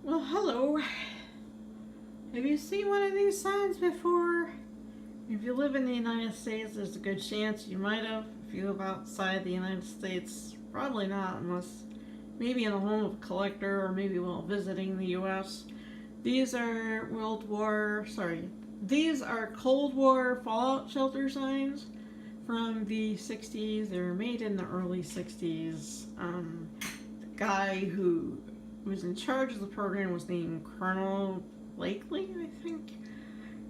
Well, hello. Have you seen one of these signs before? If you live in the United States, there's a good chance you might have. If you live outside the United States, probably not, unless maybe in the home of a collector or maybe while visiting the U.S. These are these are Cold War fallout shelter signs from the 60s. They were made in the early 60s. The guy who was in charge of the program was named Colonel Blakely, I think.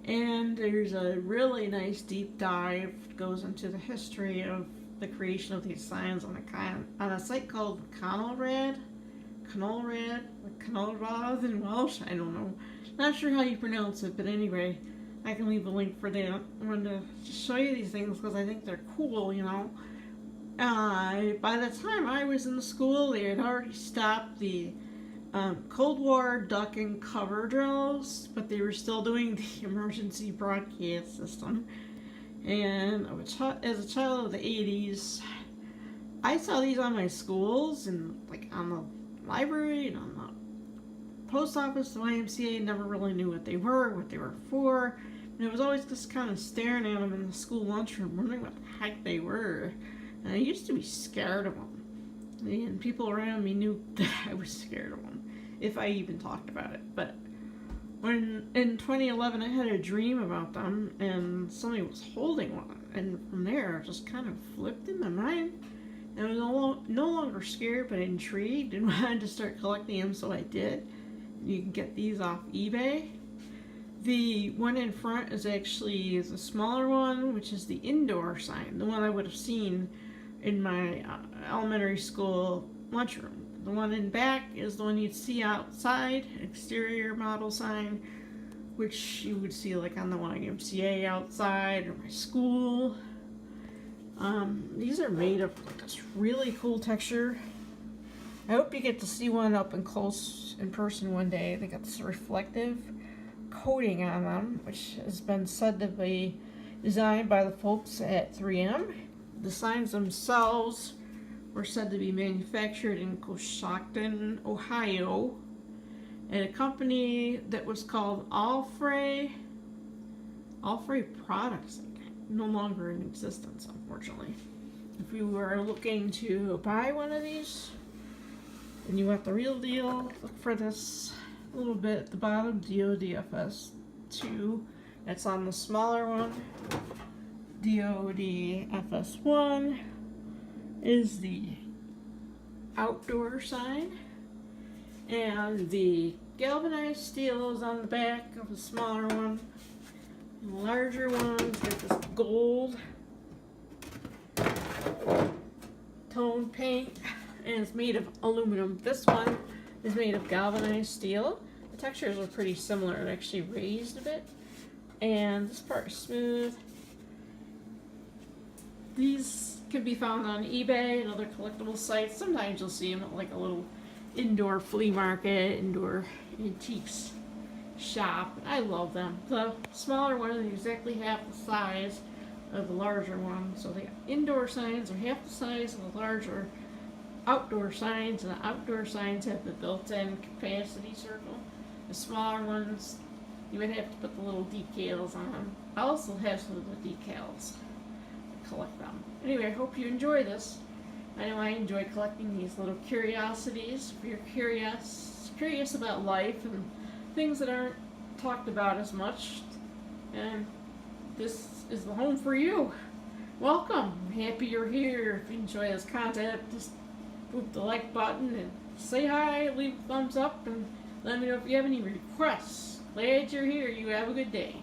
And there's a really nice deep dive that goes into the history of the creation of these signs on a site called Conelrad in Welsh. I don't know. Not sure how you pronounce it, but anyway, I can leave a link for that. I wanted to show you these things because I think they're cool, you know. By the time I was in school, they had already stopped the Cold War duck and cover drills, but they were still doing the emergency broadcast system. And as a child of the 80s, I saw these on my schools and like on the library and on the post office, the YMCA. Never really knew what they were for. And I was always just kind of staring at them in the school lunchroom, wondering what the heck they were. And I used to be scared of them. And people around me knew that I was scared of them, if I even talked about it. But when in 2011 I had a dream about them and somebody was holding one, and from there it just kind of flipped in my mind, and I was no longer scared but intrigued and wanted to start collecting them, so I did. You can get these off eBay. The one in front is actually the smaller one, which is the indoor sign, the one I would have seen in my elementary school lunchroom. The one in back is the one you'd see outside, exterior model sign, which you would see like on the YMCA outside or my school. These are made of this really cool texture. I hope you get to see one up and close in person one day. They got this reflective coating on them, which has been said to be designed by the folks at 3M. The signs themselves were said to be manufactured in Coshocton, Ohio, at a company that was called Allfray Products, no longer in existence, unfortunately. If you were looking to buy one of these and you want the real deal, look for this little bit at the bottom, DODFS2. That's on the smaller one. DODFS1 is the outdoor sign, and the galvanized steel is on the back of the smaller one. The larger one's got this gold tone paint, and it's made of aluminum. This one is made of galvanized steel. The textures are pretty similar. It actually raised a bit, and this part is smooth. These can be found on eBay and other collectible sites. Sometimes you'll see them at like a little indoor flea market, indoor antiques shop. I love them. The smaller one is exactly half the size of the larger one. So the indoor signs are half the size of the larger outdoor signs, and the outdoor signs have the built-in capacity circle. The smaller ones, you would have to put the little decals on them. I also have some of the decals. Collect them. Anyway, I hope you enjoy this. I know I enjoy collecting these little curiosities. If you're curious about life and things that aren't talked about as much, and this is the home for you. Welcome. I'm happy you're here. If you enjoy this content, just click the like button and say hi, leave a thumbs up, and let me know if you have any requests. Glad you're here. You have a good day.